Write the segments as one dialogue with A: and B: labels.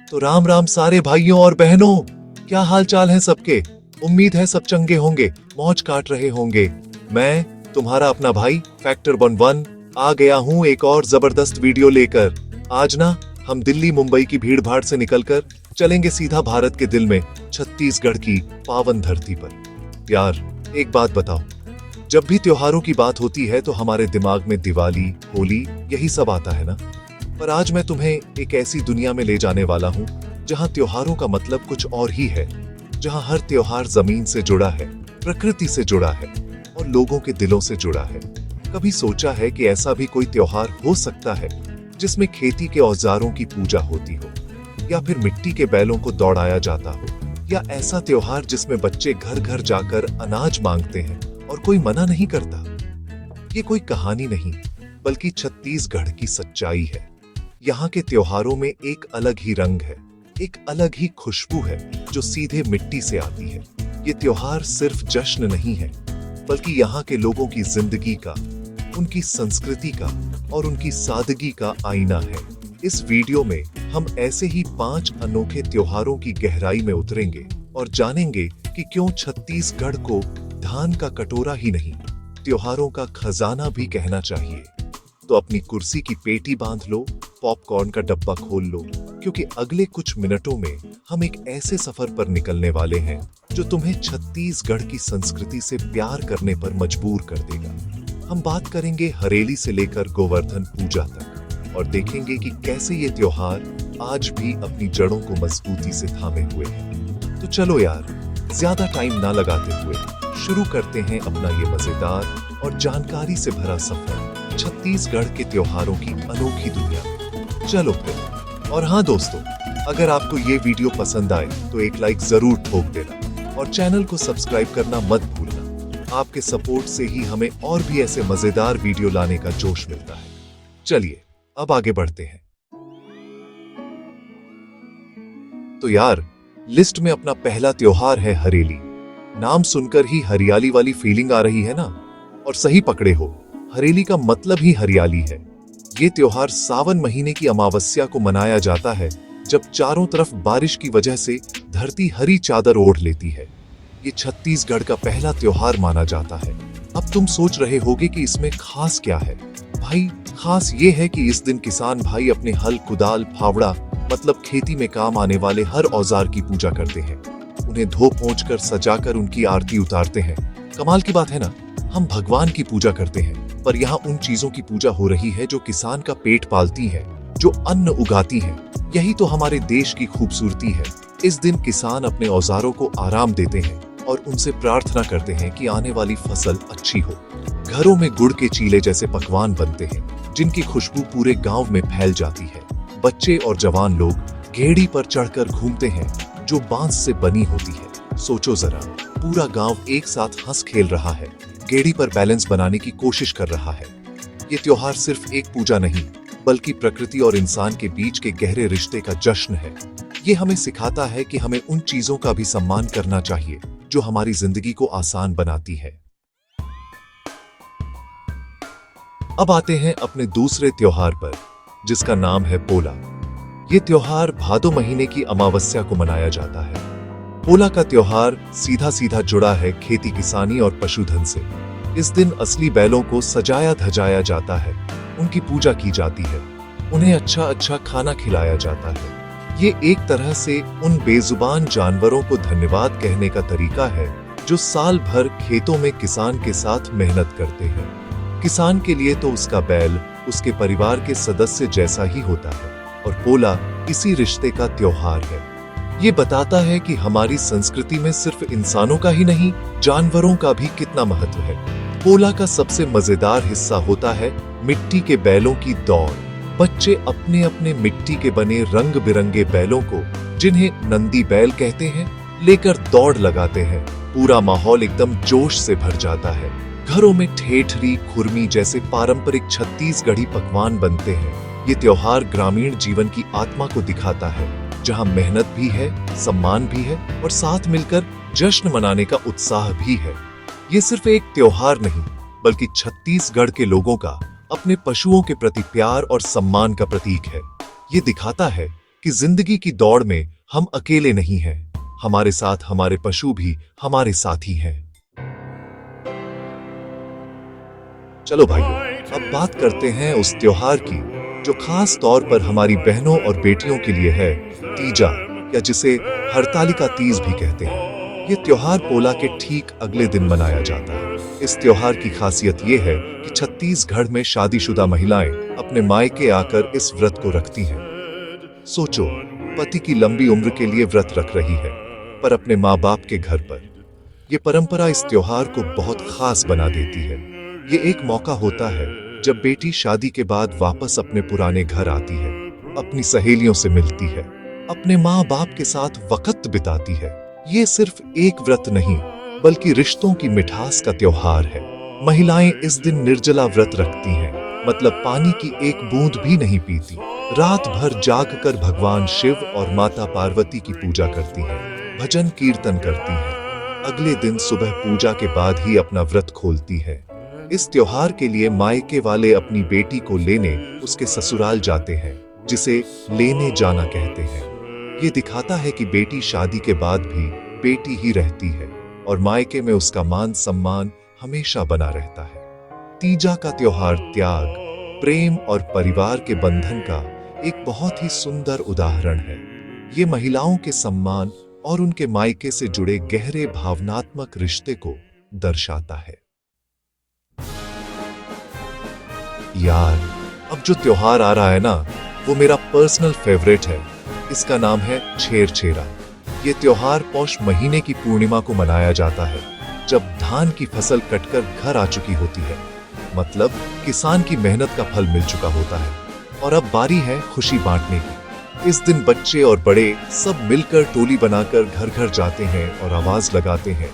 A: तो राम राम सारे भाइयों और बहनों, क्या हाल चाल है सबके। उम्मीद है सब चंगे होंगे, मौज काट रहे होंगे। मैं तुम्हारा अपना भाई फैक्टर 11 आ गया हूँ एक और जबरदस्त वीडियो लेकर। आज ना हम दिल्ली मुंबई की भीड़ भाड़ से निकलकर चलेंगे सीधा भारत के दिल में, छत्तीसगढ़ की पावन धरती पर। यार एक बात बताओ, जब भी त्योहारों की बात होती है तो हमारे दिमाग में दिवाली, होली यही सब आता है ना। पर आज मैं तुम्हें एक ऐसी दुनिया में ले जाने वाला हूँ जहाँ त्योहारों का मतलब कुछ और ही है, जहाँ हर त्योहार जमीन से जुड़ा है, प्रकृति से जुड़ा है और लोगों के दिलों से जुड़ा है। कभी सोचा है कि ऐसा भी कोई त्योहार हो सकता है जिसमें खेती के औजारों की पूजा होती हो, या फिर मिट्टी के बैलों को दौड़ाया जाता हो, या ऐसा त्योहार जिसमें बच्चे घर घर जाकर अनाज मांगते हैं और कोई मना नहीं करता। ये कोई कहानी नहीं बल्कि छत्तीसगढ़ की सच्चाई है। यहाँ के त्योहारों में एक अलग ही रंग है, एक अलग ही खुशबू है जो सीधे मिट्टी से आती है। ये त्योहार सिर्फ जश्न नहीं है बल्कि यहाँ के लोगों की जिंदगी का, उनकी संस्कृति का और उनकी सादगी का आईना है। इस वीडियो में हम ऐसे ही 5 अनोखे त्योहारों की गहराई में उतरेंगे और जानेंगे कि क्यों छत्तीसगढ़ को धान का कटोरा ही नहीं, त्योहारों का खजाना भी कहना चाहिए। तो अपनी कुर्सी की पेटी बांध लो, पॉपकॉर्न का डब्बा खोल लो, क्योंकि अगले कुछ मिनटों में हम एक ऐसे सफर पर निकलने वाले हैं जो तुम्हें छत्तीसगढ़ की संस्कृति से प्यार करने पर मजबूर कर देगा। हम बात करेंगे हरेली से लेकर गोवर्धन पूजा तक और देखेंगे कि कैसे ये त्योहार आज भी अपनी जड़ों को मजबूती से थामे हुए हैं। तो चलो यार, ज्यादा टाइम ना लगाते हुए शुरू करते हैं अपना ये मजेदार और जानकारी से भरा सफर छत्तीसगढ़ के त्योहारों की अनोखी दुनिया में। चलो फिर। और हाँ दोस्तों, अगर आपको ये वीडियो पसंद आए तो एक लाइक जरूर ठोक देना और चैनल को सब्सक्राइब करना मत भूलना। आपके सपोर्ट से ही हमें और भी ऐसे मजेदार वीडियो लाने का जोश मिलता है। चलिए अब आगे बढ़ते हैं। तो यार, लिस्ट में अपना पहला त्योहार है हरेली। नाम सुनकर ही हरियाली वाली फीलिंग आ रही है ना? और सही पकड़े हो, हरेली का मतलब ही हरियाली है। ये त्योहार सावन महीने की अमावस्या को मनाया जाता है, जब चारों तरफ बारिश की वजह से धरती हरी चादर ओढ़ लेती है। ये छत्तीसगढ़ का पहला त्योहार माना जाता है। अब तुम सोच रहे होगे कि इसमें खास क्या है। भाई, खास ये है कि इस दिन किसान भाई अपने हल, कुदाल, फावड़ा मतलब खेती में काम आने वाले हर औजार की पूजा करते हैं। उन्हें धो पोंछ कर सजाकर उनकी आरती उतारते हैं। कमाल की बात है ना, हम भगवान की पूजा करते हैं, पर यहाँ उन चीजों की पूजा हो रही है जो किसान का पेट पालती है, जो अन्न उगाती है। यही तो हमारे देश की खूबसूरती है। इस दिन किसान अपने औजारों को आराम देते हैं और उनसे प्रार्थना करते हैं कि आने वाली फसल अच्छी हो। घरों में गुड़ के चीले जैसे पकवान बनते हैं, जिनकी खुशबू पूरे गांव में फैल जाती है। बच्चे और जवान लोग घेड़ी पर चढ़कर घूमते हैं, जो बांस से बनी होती है। सोचो जरा, पूरा गांव एक साथ हंस खेल रहा है, गेड़ी पर बैलेंस बनाने की कोशिश कर रहा है। ये त्योहार सिर्फ एक पूजा नहीं बल्कि प्रकृति और इंसान के बीच के गहरे रिश्ते का जश्न है। ये हमें सिखाता है कि हमें उन चीजों का भी सम्मान करना चाहिए जो हमारी जिंदगी को आसान बनाती है। अब आते हैं अपने दूसरे त्योहार पर, जिसका नाम है पोला। ये त्योहार भादो महीने की अमावस्या को मनाया जाता है। पोला का त्योहार सीधा सीधा जुड़ा है खेती किसानी और पशुधन से। इस दिन असली बैलों को सजाया धजाया जाता है, उनकी पूजा की जाती है, उन्हें अच्छा अच्छा खाना खिलाया जाता है। ये एक तरह से उन बेजुबान जानवरों को धन्यवाद कहने का तरीका है जो साल भर खेतों में किसान के साथ मेहनत करते हैं। किसान के लिए तो उसका बैल उसके परिवार के सदस्य जैसा ही होता है, और पोला इसी रिश्ते का त्योहार है। ये बताता है कि हमारी संस्कृति में सिर्फ इंसानों का ही नहीं, जानवरों का भी कितना महत्व है। पोला का सबसे मजेदार हिस्सा होता है मिट्टी के बैलों की दौड़। बच्चे अपने अपने मिट्टी के बने रंग बिरंगे बैलों को, जिन्हें नंदी बैल कहते हैं, लेकर दौड़ लगाते हैं। पूरा माहौल एकदम जोश से भर जाता है। घरों में ठेठरी, खुरमी जैसे पारंपरिक छत्तीसगढ़ी पकवान बनते हैं। ये त्योहार ग्रामीण जीवन की आत्मा को दिखाता है, जहां मेहनत भी है, सम्मान भी है और साथ मिलकर जश्न मनाने का उत्साह भी है। ये सिर्फ एक त्योहार नहीं बल्कि छत्तीसगढ़ के लोगों का अपने पशुओं के प्रति प्यार और सम्मान का प्रतीक है। ये दिखाता है कि जिंदगी की दौड़ में हम अकेले नहीं हैं, हमारे साथ हमारे पशु भी हमारे साथी हैं। चलो भाइयों, अब बात करते हैं उस त्योहार की जो खास तौर पर हमारी बहनों और बेटियों के लिए है, तीजा, या जिसे हरतालिका तीज भी कहते हैं। ये त्योहार पोला के ठीक अगले दिन मनाया जाता है। इस त्योहार की खासियत ये है कि छत्तीसगढ़ में शादीशुदा महिलाएं अपने मायके आकर इस व्रत को रखती हैं। सोचो, पति की लंबी उम्र के लिए व्रत रख रही है, पर अपने माँ बाप के घर पर। यह परंपरा इस त्योहार को बहुत खास बना देती है। ये एक मौका होता है जब बेटी शादी के बाद वापस अपने पुराने घर आती है, अपनी सहेलियों से मिलती है, अपने माँ बाप के साथ वक्त बिताती है। ये सिर्फ एक व्रत नहीं, बल्कि रिश्तों की मिठास का त्योहार है। महिलाएं इस दिन निर्जला व्रत रखती हैं, मतलब पानी की एक बूंद भी नहीं पीती। रात भर जागकर भगवान शिव और माता पार्वती की पूजा करती हैं, भजन कीर्तन करती हैं। अगले दिन सुबह पूजा के बाद ही अपना व्रत खोलती है। इस त्योहार के लिए मायके वाले अपनी बेटी को लेने उसके ससुराल जाते हैं, जिसे लेने जाना कहते हैं। ये दिखाता है कि बेटी शादी के बाद भी बेटी ही रहती है और मायके में उसका मान सम्मान हमेशा बना रहता है। तीजा का त्योहार त्याग, प्रेम और परिवार के बंधन का एक बहुत ही सुंदर उदाहरण है। ये महिलाओं के सम्मान और उनके मायके से जुड़े गहरे भावनात्मक रिश्ते को दर्शाता है। यार, अब जो त्योहार आ रहा है ना, वो मेरा पर्सनल फेवरेट है। इसका नाम है छेरछेरा। ये त्योहार पौष महीने की पूर्णिमा को मनाया जाता है, जब धान की फसल कटकर घर आ चुकी होती है। मतलब किसान की मेहनत का फल मिल चुका होता है और अब बारी है खुशी बांटने की। इस दिन बच्चे और बड़े सब मिलकर टोली बनाकर घर घर जाते हैं और आवाज लगाते हैं,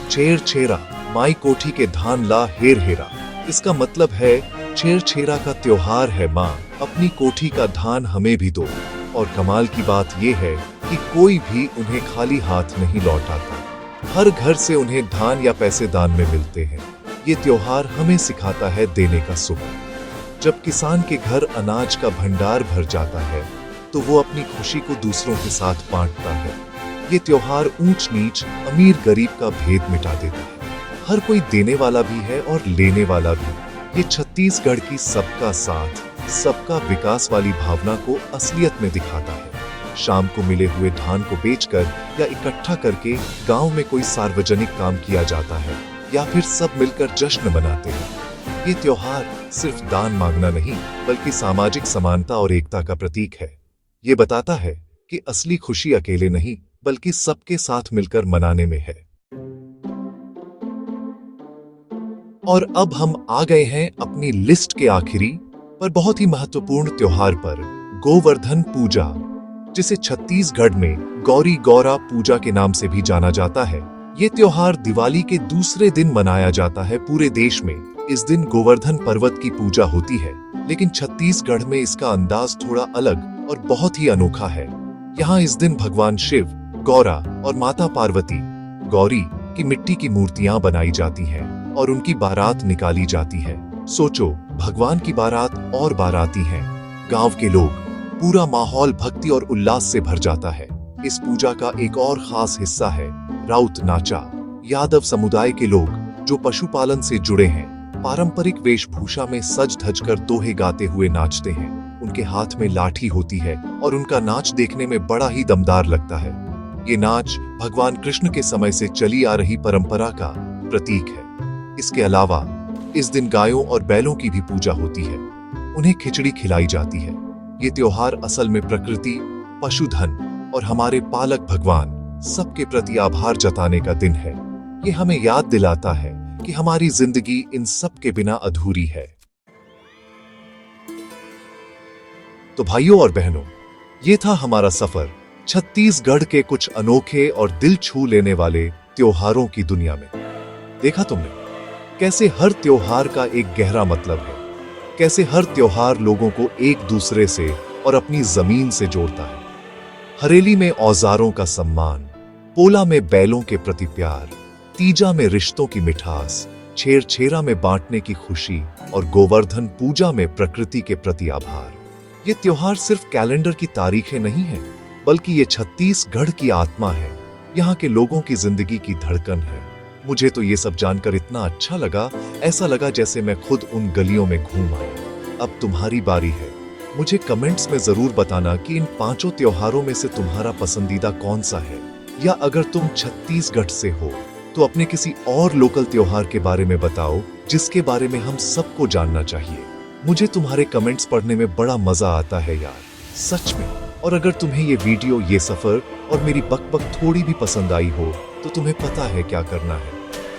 A: छेरछेरा, माई कोठी के धान ला हेर हेरा। इसका मतलब है छेरछेरा का त्योहार है, माँ अपनी कोठी का धान हमें भी दो। और कमाल की बात यह है कि कोई भी उन्हें खाली हाथ नहीं लौटाता। हर घर से उन्हें धान या पैसे दान में मिलते हैं। ये त्योहार हमें सिखाता है देने का सुख। जब किसान के घर अनाज का भंडार भर जाता है, तो वो अपनी खुशी को दूसरों के साथ बांटता है। ये त्योहार ऊंच नीच, अमीर गरीब का भेद मिटा देता है। हर कोई देने वाला भी है और लेने वाला भी। ये छत्तीसगढ़ की सबका साथ, सबका विकास वाली भावना को असलियत में दिखाता है। शाम को मिले हुए धान को बेचकर या इकट्ठा करके गांव में कोई सार्वजनिक काम किया जाता है, या फिर सब मिलकर जश्न मनाते हैं। ये त्योहार सिर्फ दान मांगना नहीं, बल्कि सामाजिक समानता और एकता का प्रतीक है। ये बताता है कि असली खुशी अकेले नहीं, बल्कि सबके साथ मिलकर मनाने में है। और अब हम आ गए हैं अपनी लिस्ट के आखिरी पर बहुत ही महत्वपूर्ण त्योहार पर, गोवर्धन पूजा, जिसे छत्तीसगढ़ में गौरी गौरा पूजा के नाम से भी जाना जाता है। ये त्योहार दिवाली के दूसरे दिन मनाया जाता है पूरे देश में। इस दिन गोवर्धन पर्वत की पूजा होती है, लेकिन छत्तीसगढ़ में इसका अंदाज थोड़ा अलग और बहुत ही अनोखा है। यहाँ इस दिन भगवान शिव, गौरा और माता पार्वती, गौरी की मिट्टी की मूर्तियां बनाई जाती हैं और उनकी बारात निकाली जाती है। सोचो, भगवान की बारात और बाराती हैं। गांव के लोग, पूरा माहौल भक्ति और उल्लास से भर जाता है। इस पूजा का एक और खास हिस्सा है राउत नाचा। यादव समुदाय के लोग जो पशुपालन से जुड़े हैं, पारंपरिक वेशभूषा में सज धज कर दोहे गाते हुए नाचते हैं। उनके हाथ में लाठी होती है और उनका नाच देखने में बड़ा ही दमदार लगता है। ये नाच भगवान कृष्ण के समय से चली आ रही परंपरा का प्रतीक है। इसके अलावा इस दिन गायों और बैलों की भी पूजा होती है, उन्हें खिचड़ी खिलाई जाती है। ये त्योहार असल में प्रकृति, पशुधन और हमारे पालक भगवान सबके प्रति आभार जताने का दिन है। ये हमें याद दिलाता है कि हमारी जिंदगी इन सब के बिना अधूरी है। तो भाइयों और बहनों, ये था हमारा सफर छत्तीसगढ़ के कुछ अनोखे और दिल छू लेने वाले त्योहारों की दुनिया में। देखा तुमने कैसे हर त्योहार का एक गहरा मतलब है, कैसे हर त्योहार लोगों को एक दूसरे से और अपनी जमीन से जोड़ता है। हरेली में औजारों का सम्मान, पोला में बैलों के प्रति प्यार, तीजा में रिश्तों की मिठास, छेरछेरा में बांटने की खुशी और गोवर्धन पूजा में प्रकृति के प्रति आभार। ये त्योहार सिर्फ कैलेंडर की तारीखें नहीं है, बल्कि ये छत्तीसगढ़ की आत्मा है, यहाँ के लोगों की जिंदगी की धड़कन है। मुझे तो ये सब जानकर इतना अच्छा लगा, ऐसा लगा जैसे मैं खुद उन गलियों में घूम आया। अब तुम्हारी बारी है। मुझे कमेंट्स में जरूर बताना कि इन 5 त्योहारों में से तुम्हारा पसंदीदा कौन सा है, या अगर तुम छत्तीसगढ़ से हो तो अपने किसी और लोकल त्योहार के बारे में बताओ जिसके बारे में हम सबको जानना चाहिए। मुझे तुम्हारे कमेंट्स पढ़ने में बड़ा मजा आता है यार, सच में। और अगर तुम्हें ये वीडियो, ये सफर और मेरी बकबक थोड़ी भी पसंद आई हो तो तुम्हें पता है क्या करना है।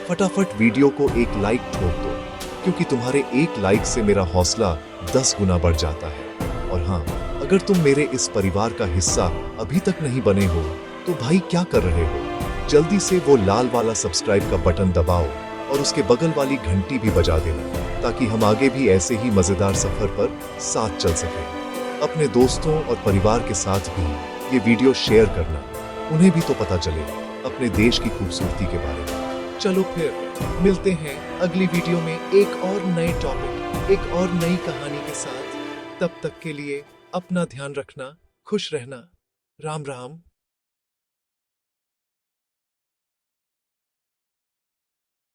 A: फटाफट वीडियो को एक लाइक ठोक दो, क्योंकि तुम्हारे एक लाइक से मेरा हौसला 10 गुना बढ़ जाता है। और हाँ, अगर तुम मेरे इस परिवार का हिस्सा अभी तक नहीं बने हो तो भाई क्या कर रहे हो, जल्दी से वो लाल वाला सब्सक्राइब का बटन दबाओ और उसके बगल वाली घंटी भी बजा देना, ताकि हम आगे भी ऐसे ही मजेदार सफर पर साथ चल सकें। अपने दोस्तों और परिवार के साथ भी ये वीडियो शेयर करना, उन्हें भी तो पता चले अपने देश की खूबसूरती के बारे में। चलो फिर मिलते हैं अगली वीडियो में एक और नए टॉपिक, एक और नई कहानी के साथ। तब तक के लिए अपना ध्यान रखना, खुश रहना। राम राम।